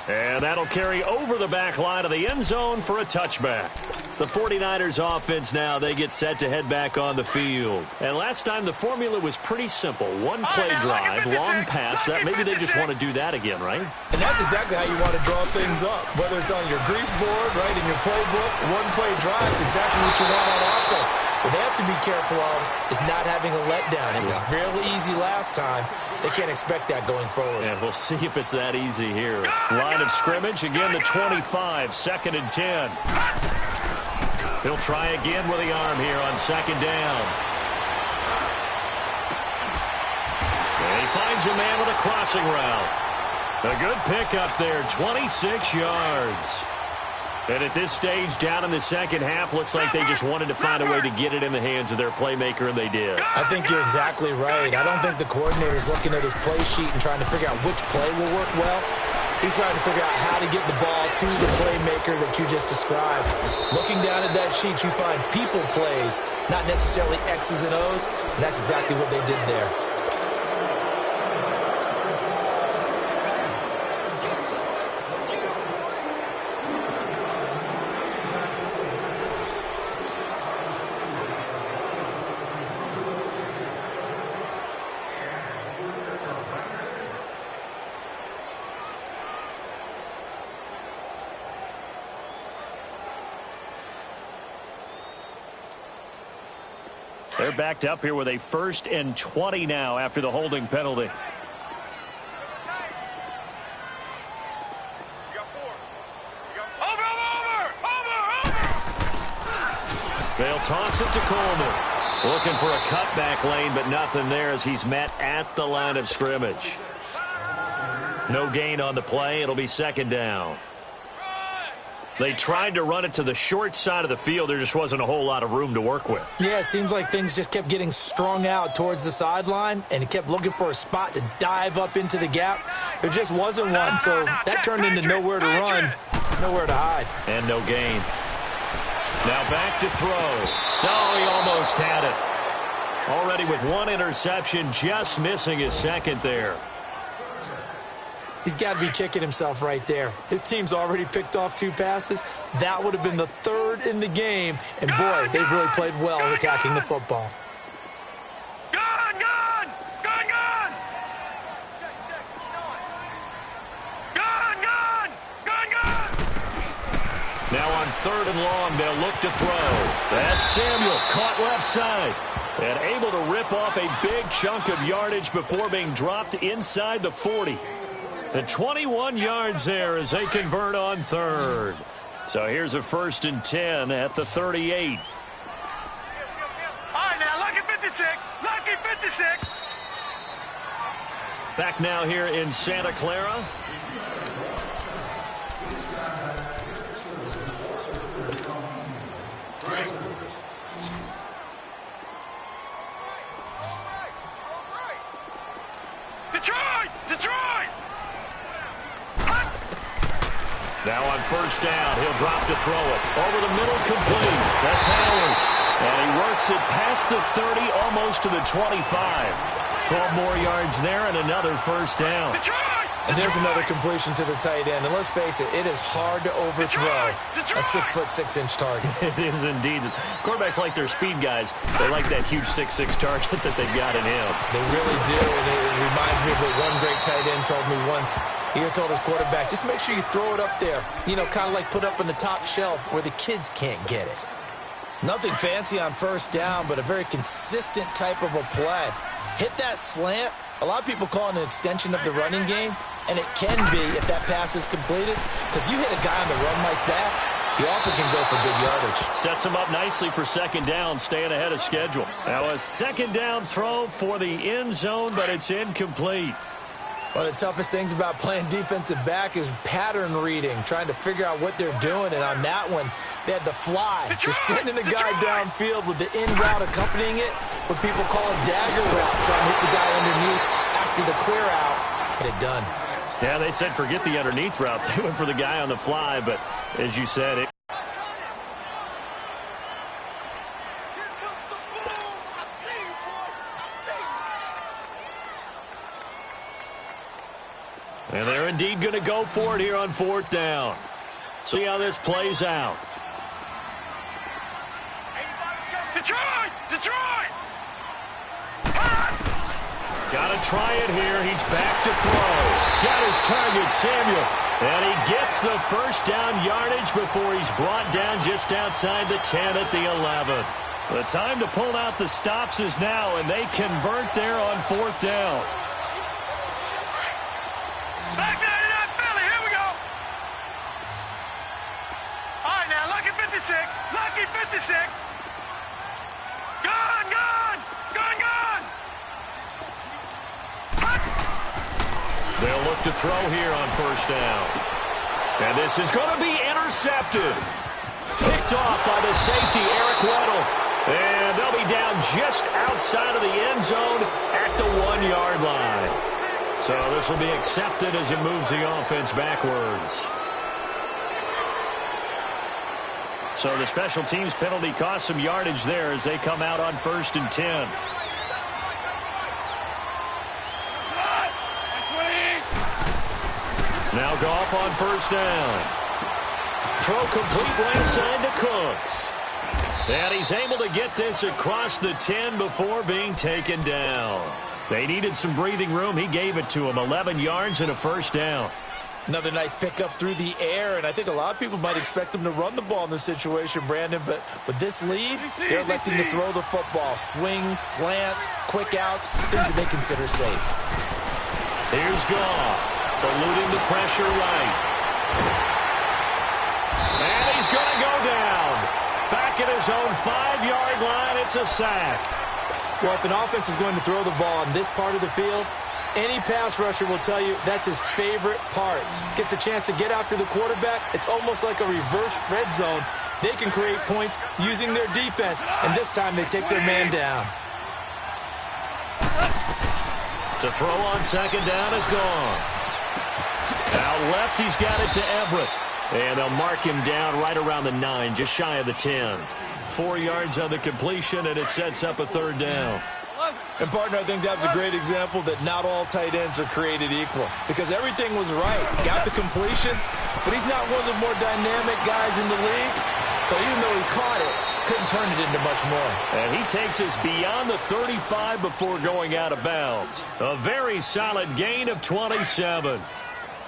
And that'll carry over the back line of the end zone for a touchback. The 49ers offense now, they get set to head back on the field. And last time the formula was pretty simple. One play drive, long pass. That maybe they just want to do that again, right? And that's exactly how you want to draw things up. Whether it's on your grease board, right, in your playbook, one play drive is exactly what you want on offense. What they have to be careful of is not having a letdown. It was real easy last time. They can't expect that going forward. And we'll see if it's that easy here. Line of scrimmage, again the 25, 2nd and 10. He'll try again with the arm here on 2nd down. And he finds a man with a crossing route. A good pickup there, 26 yards. And at this stage, down in the second half, looks like they just wanted to find a way to get it in the hands of their playmaker, and they did. I think you're exactly right. I don't think the coordinator is looking at his play sheet and trying to figure out which play will work well. He's trying to figure out how to get the ball to the playmaker that you just described. Looking down at that sheet, you find people plays, not necessarily X's and O's, and that's exactly what they did there. They're backed up here with a 1st and 20 now after the holding penalty. They'll toss it to Coleman. Looking for a cutback lane, but nothing there as he's met at the line of scrimmage. No gain on the play. It'll be 2nd down. They tried to run it to the short side of the field. There just wasn't a whole lot of room to work with. Yeah, it seems like things just kept getting strung out towards the sideline, and he kept looking for a spot to dive up into the gap. There just wasn't one, so that turned into nowhere to run, nowhere to hide. And no gain. Now back to throw. No, he almost had it. Already with one interception, just missing his second there. He's got to be kicking himself right there. His team's already picked off 2 passes. That would have been the 3rd in the game. And, boy, they've really played well in attacking the football. Now on 3rd and long, they'll look to throw. That's Samuel, caught left side. And able to rip off a big chunk of yardage before being dropped inside the 40. The 21 yards there as they convert on 3rd. So here's a 1st and 10 at the 38. All right, now, lucky 56. Lucky 56. Back now here in Santa Clara. Detroit! Now on 1st down, he'll drop to throw it. Over the middle, complete. That's Howard. And he works it past the 30, almost to the 25. 12 more yards there and another 1st down. And there's another completion to the tight end. And let's face it, it is hard to overthrow a 6'6" target. It is indeed. Quarterbacks like their speed guys. They like that huge 6'6" target that they've got in him. They really do. And it reminds me of what one great tight end told me once. He had told his quarterback, just make sure you throw it up there. You know, kind of like put up on the top shelf where the kids can't get it. Nothing fancy on 1st down, but a very consistent type of a play. Hit that slant. A lot of people call it an extension of the running game, and it can be if that pass is completed, because you hit a guy on the run like that, he often can go for big yardage. Sets him up nicely for 2nd down, staying ahead of schedule. Now a 2nd down throw for the end zone, but it's incomplete. One of the toughest things about playing defensive back is pattern reading, trying to figure out what they're doing. And on that one, they had the fly, just sending a guy downfield with the in route accompanying it, what people call a dagger route, trying to hit the guy underneath after the clear out. Get it done. Yeah, they said forget the underneath route. They went for the guy on the fly, but as you said, it. And they're indeed going to go for it here on 4th down. See how this plays out. Detroit! Detroit! Got to try it here. He's back to throw. Got his target, Samuel. And he gets the first down yardage before he's brought down just outside the 10 at the 11. The time to pull out the stops is now, and they convert there on 4th down. Back 99 Philly, here we go. All right, now, lucky 56. Lucky 56. Gone, gone. Gone, gone. They'll look to throw here on 1st down. And this is going to be intercepted. Picked off by the safety, Eric Weddle. And they'll be down just outside of the end zone at the 1-yard line. So this will be accepted as it moves the offense backwards. So the special teams penalty cost some yardage there as they come out on 1st and 10. Now Goff on 1st down. Throw complete right side to Cooks. And he's able to get this across the 10 before being taken down. They needed some breathing room. He gave it to him. 11 yards and a 1st down. Another nice pickup through the air, and I think a lot of people might expect them to run the ball in this situation, Brandon, but with this lead, they're electing to throw the football. Swings, slants, quick outs, things that they consider safe. Here's Goff, eluding the pressure right. And he's going to go down. Back at his own 5-yard line, it's a sack. Well, if an offense is going to throw the ball in this part of the field, any pass rusher will tell you that's his favorite part. Gets a chance to get after the quarterback. It's almost like a reverse red zone. They can create points using their defense, and this time they take their man down. To throw on 2nd down is gone. Out left, he's got it to Everett. And they'll mark him down right around the 9, just shy of the 10. 4 yards on the completion, and it sets up a 3rd down. And, partner, I think that's a great example that not all tight ends are created equal. Because everything was right. Got the completion, but he's not one of the more dynamic guys in the league. So even though he caught it, couldn't turn it into much more. And he takes us beyond the 35 before going out of bounds. A very solid gain of 27.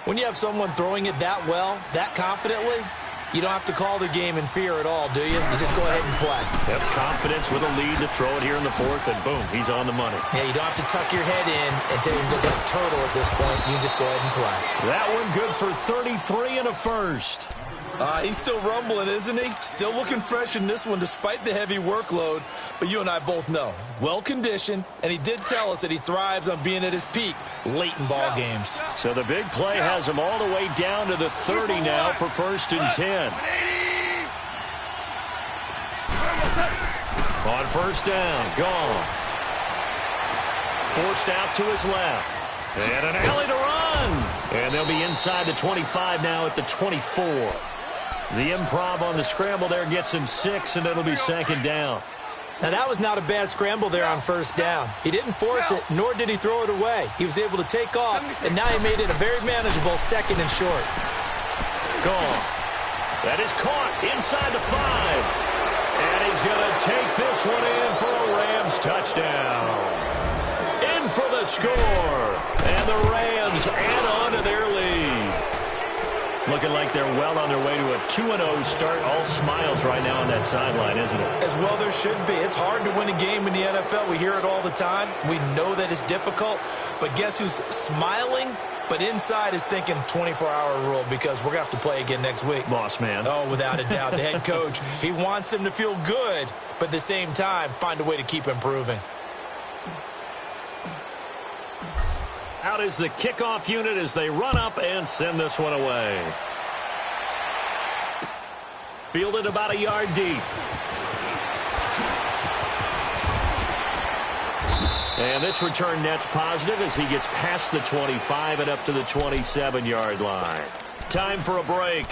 When you have someone throwing it that well, that confidently, you don't have to call the game in fear at all, do you? You just go ahead and play. Yep, confidence with a lead to throw it here in the 4th, and boom, he's on the money. Yeah, you don't have to tuck your head in and take look like a turtle at this point. You just go ahead and play. That one good for 33 and a 1st. He's still rumbling, isn't he? Still looking fresh in this one despite the heavy workload. But you and I both know, well-conditioned, and he did tell us that he thrives on being at his peak late in ball games. So the big play has him all the way down to the 30 now for 1st and 10. On 1st down, gone. Forced out to his left. And an alley to run. And they'll be inside the 25 now at the 24. The improv on the scramble there gets him 6, and it'll be 2nd down. Now, that was not a bad scramble there on 1st down. He didn't force it, nor did he throw it away. He was able to take off, and now he made it a very manageable 2nd and short. Gone. That is caught inside the 5. And he's going to take this one in for a Rams touchdown. In for the score. And the Rams add on to their lead. Looking like they're well on their way to a 2-0 start. All smiles right now on that sideline, isn't it? As well there should be. It's hard to win a game in the NFL. We hear it all the time. We know that it's difficult. But guess who's smiling? But inside is thinking 24-hour rule because we're going to have to play again next week. Boss man. Oh, without a doubt. The head coach, he wants them to feel good, but at the same time, find a way to keep improving. Out is the kickoff unit as they run up and send this one away. Fielded about a yard deep. And this return net's positive as he gets past the 25 and up to the 27-yard line. Time for a break.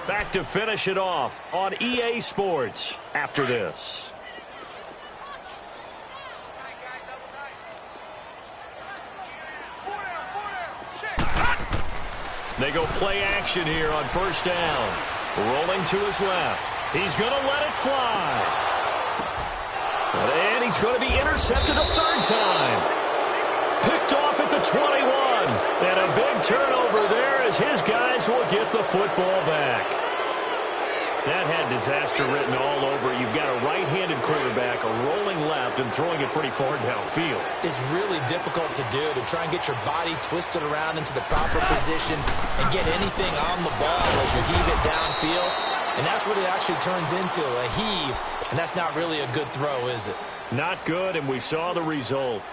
Back to finish it off on EA Sports after this. They go play action here on first down. Rolling to his left. He's going to let it fly. And he's going to be intercepted a third time. Picked off at the 21. And a big turnover there as his guys will get the football back. That had disaster written all over it. You've got a right-handed quarterback, a rolling left, and throwing it pretty far downfield. It's really difficult to do, to try and get your body twisted around into the proper position and get anything on the ball as you heave it downfield. And that's what it actually turns into, a heave. And that's not really a good throw, is it? Not good, and we saw the result.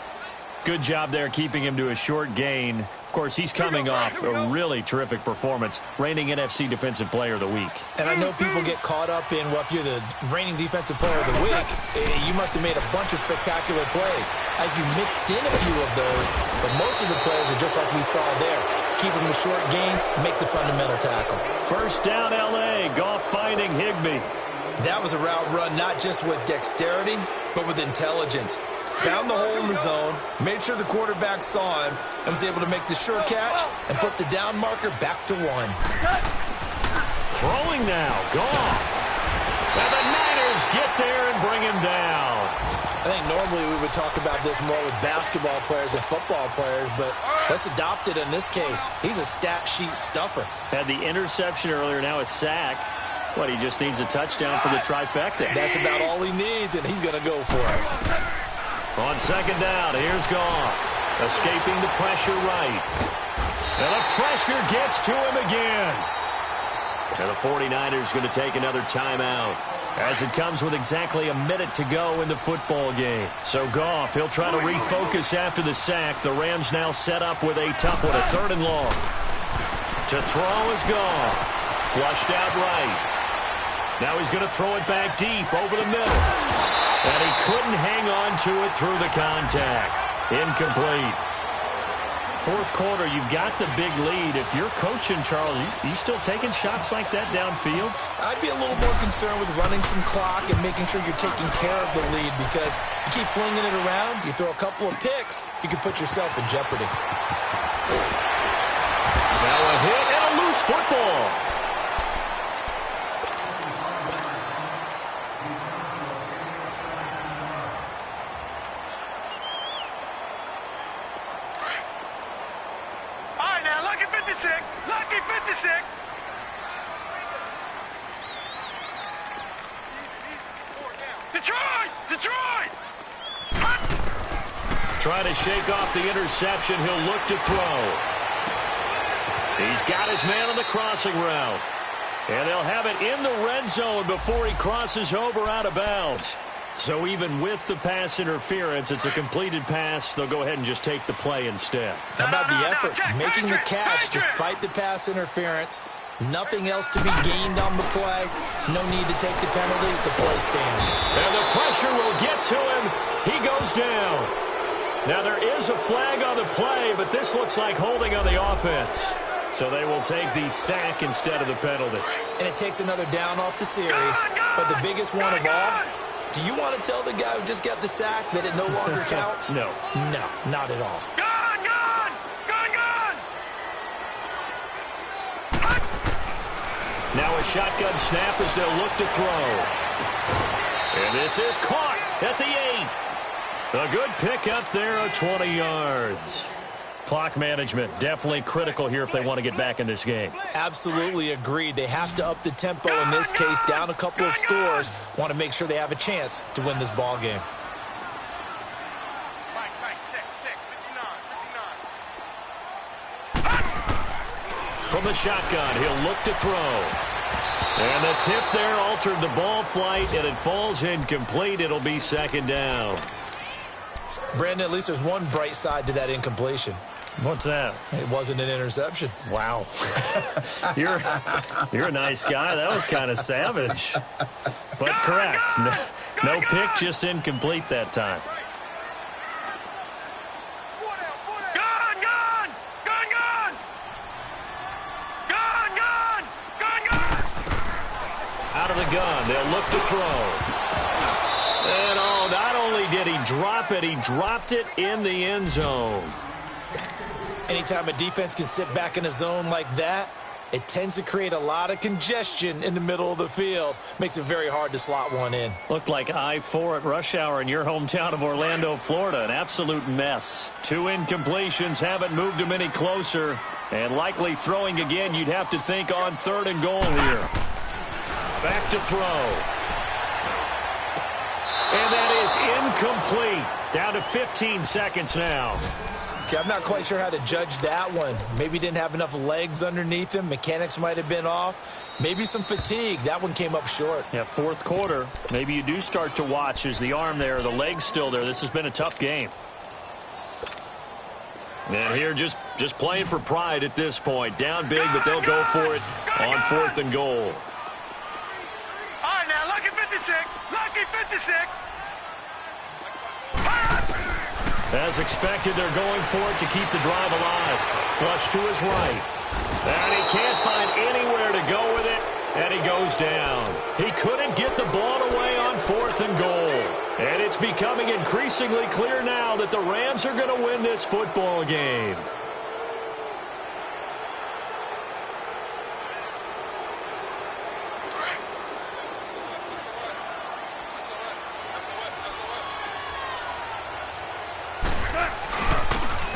Good job there keeping him to a short gain. Of course, he's coming off a really terrific performance, reigning NFC Defensive Player of the Week. And I know people get caught up in, well, if you're the reigning Defensive Player of the Week, you must have made a bunch of spectacular plays. Like you mixed in a few of those, but most of the plays are just like we saw there. Keep them to short gains, make the fundamental tackle. First down, L.A. Goff finding Higbee. That was a route run not just with dexterity, but with intelligence. Found the hole in the zone, made sure the quarterback saw him, and was able to make the sure catch and flip the down marker back to 1. Throwing now, Goff. And the Niners get there and bring him down. I think normally we would talk about this more with basketball players and football players, but let's adopt it in this case. He's a stat sheet stuffer. Had the interception earlier, now a sack. What, he just needs a touchdown for the trifecta. That's about all he needs, and he's going to go for it. On second down, here's Goff. Escaping the pressure right. And the pressure gets to him again. And the 49ers going to take another timeout as it comes with exactly a minute to go in the football game. So Goff, he'll try to refocus after the sack. The Rams now set up with a tough one, a 3rd and long. To throw is Goff. Flushed out right. Now he's going to throw it back deep over the middle. And he couldn't hang on to it through the contact. Incomplete. 4th quarter, you've got the big lead. If you're coaching, Charles, you still taking shots like that downfield? I'd be a little more concerned with running some clock and making sure you're taking care of the lead, because you keep flinging it around, you throw a couple of picks, you can put yourself in jeopardy. Now a hit and a loose football. Lucky 56. Detroit! Trying to shake off the interception. He'll look to throw. He's got his man on the crossing route. And they'll have it in the red zone before he crosses over out of bounds. So even with the pass interference, it's a completed pass. They'll go ahead and just take the play instead. How about the effort? Making the catch despite the pass interference. Nothing else to be gained on the play. No need to take the penalty. The play stands. And the pressure will get to him. He goes down. Now there is a flag on the play, but this looks like holding on the offense. So they will take the sack instead of the penalty. And it takes another down off the series. But the biggest one of all, do you want to tell the guy who just got the sack that it no longer counts? No. No, not at all. Gone! Now a shotgun snap as they'll look to throw. And this is caught at the 8. A good pick up there of 20 yards. Clock management definitely critical here if they want to get back in this game. Absolutely agreed. They have to up the tempo in this case, down a couple of scores. Want to make sure they have a chance to win this ball game. From the shotgun, he'll look to throw. And the tip there altered the ball flight, and it falls incomplete. It'll be second down. Brandon, at least there's one bright side to that incompletion. What's that? It wasn't an interception. Wow. You're a nice guy. That was kind of savage. But correct. No pick, just incomplete that time. Out of the gun, they'll look to throw. And not only did he drop it, he dropped it in the end zone. Anytime a defense can sit back in a zone like that, it tends to create a lot of congestion in the middle of the field. Makes it very hard to slot one in. Looked like I-4 at rush hour in your hometown of Orlando, Florida. An absolute mess. 2 incompletions haven't moved him any closer. And likely throwing again, you'd have to think on 3rd and goal here. Back to throw. And that is incomplete. Down to 15 seconds now. Okay, I'm not quite sure how to judge that one. Maybe didn't have enough legs underneath him. Mechanics might have been off. Maybe some fatigue. That one came up short. Yeah, 4th quarter. Maybe you do start to watch. Is the arm there, the leg's still there. This has been a tough game. And here just playing for pride at this point. Down big, but they'll go for it on 4th and goal. All right, now, lucky 56. Lucky 56. As expected, they're going for it to keep the drive alive. Flush to his right. And he can't find anywhere to go with it, and he goes down. He couldn't get the ball away on 4th and goal. And it's becoming increasingly clear now that the Rams are going to win this football game.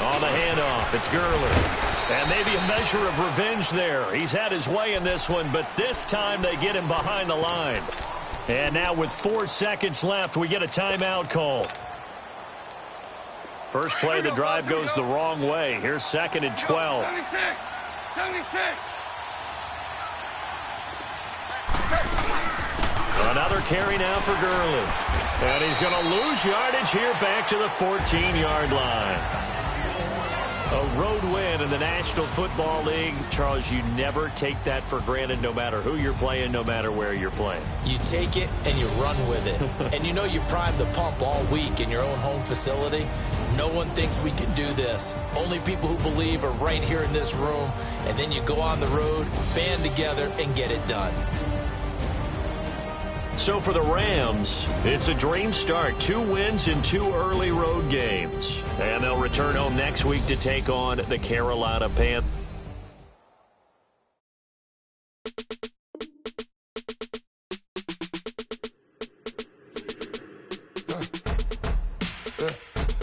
On the handoff, it's Gurley. And maybe a measure of revenge there. He's had his way in this one, but this time they get him behind the line. And now with 4 seconds left, we get a timeout call. First play of the drive goes the wrong way. Here's 2nd and 12. 76. Another carry now for Gurley. And he's going to lose yardage here back to the 14-yard line. A road win in the National Football League. Charles, you never take that for granted no matter who you're playing, no matter where you're playing. You take it and you run with it. And you know you primed the pump all week in your own home facility. No one thinks we can do this. Only people who believe are right here in this room. And then you go on the road, band together, and get it done. So for the Rams, it's a dream start. 2 wins in 2 early road games. And they'll return home next week to take on the Carolina Panthers.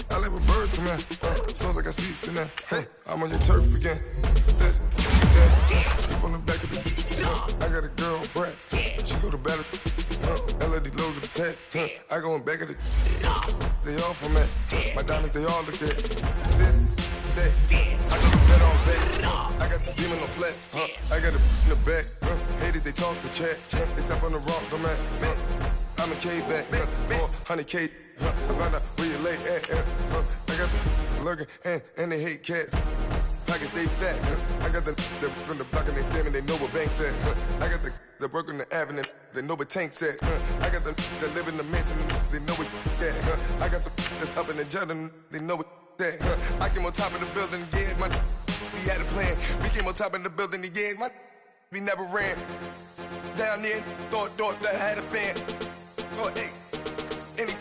I live with birds come in. Sounds like I see seats in there. Hey, I'm on your turf again. This, that. From the back of the I got a girl, Brad. She go to battle. LED logo the tag. I go in back of the. They all from that. My diamonds, they all look at this, that. I got the bet on back. I got the demon on flats. I got it in the back. Haters, they talk the chat. They step on the rock, the man. I'm a K-back. 400K. I found out where you lay at. I got the lurking and they hate cats. Pockets stay fat. I got the from the block and they screaming, they know what banks at. I got the work on the avenue, they know what tanks at. I got the live in the mansion, they know what that. I got some that's up in the Jordan, they know what that. I came on top of the building, yeah, we had a plan. We came on top of the building, yeah, we never ran. Down there, thought that had a fan. Oh, hey, any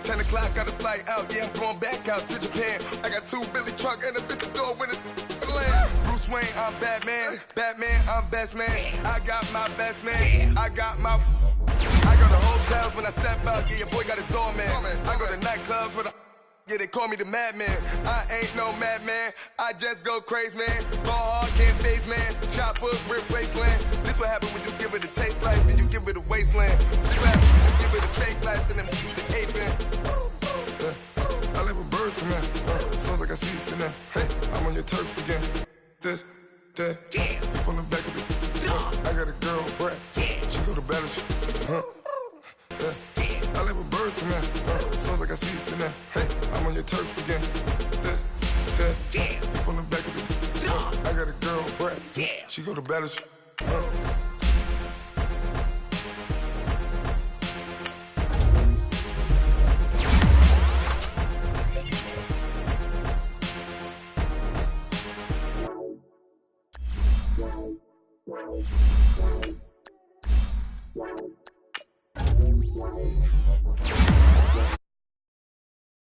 10 o'clock, got a flight out, yeah, I'm going back out to Japan. I got 2 Billy truck and a bitch door with a land. Bruce Wayne, I'm Batman. Batman, I'm best man. I got my best man. I go to hotels when I step out, yeah, your boy got a doorman. I go to nightclubs with a yeah, they call me the madman. I ain't no madman. I just go crazy, man. Ball hard, can't face, man. Choppers, rip wasteland. This what happen when you give it a taste life and you give it a wasteland. This what happen when you give it a fake life and then the aping. I live with birds come in. Sounds like I see seats in there. Hey, I'm on your turf again. This, that. From the back of the. I got a girl, Brad. She go to battle. I live with birds come in. Sounds like I see seats in there. Hey, I'm on your turf again. This, that. From the back of the I got a girl, Brad. She go to Ballas.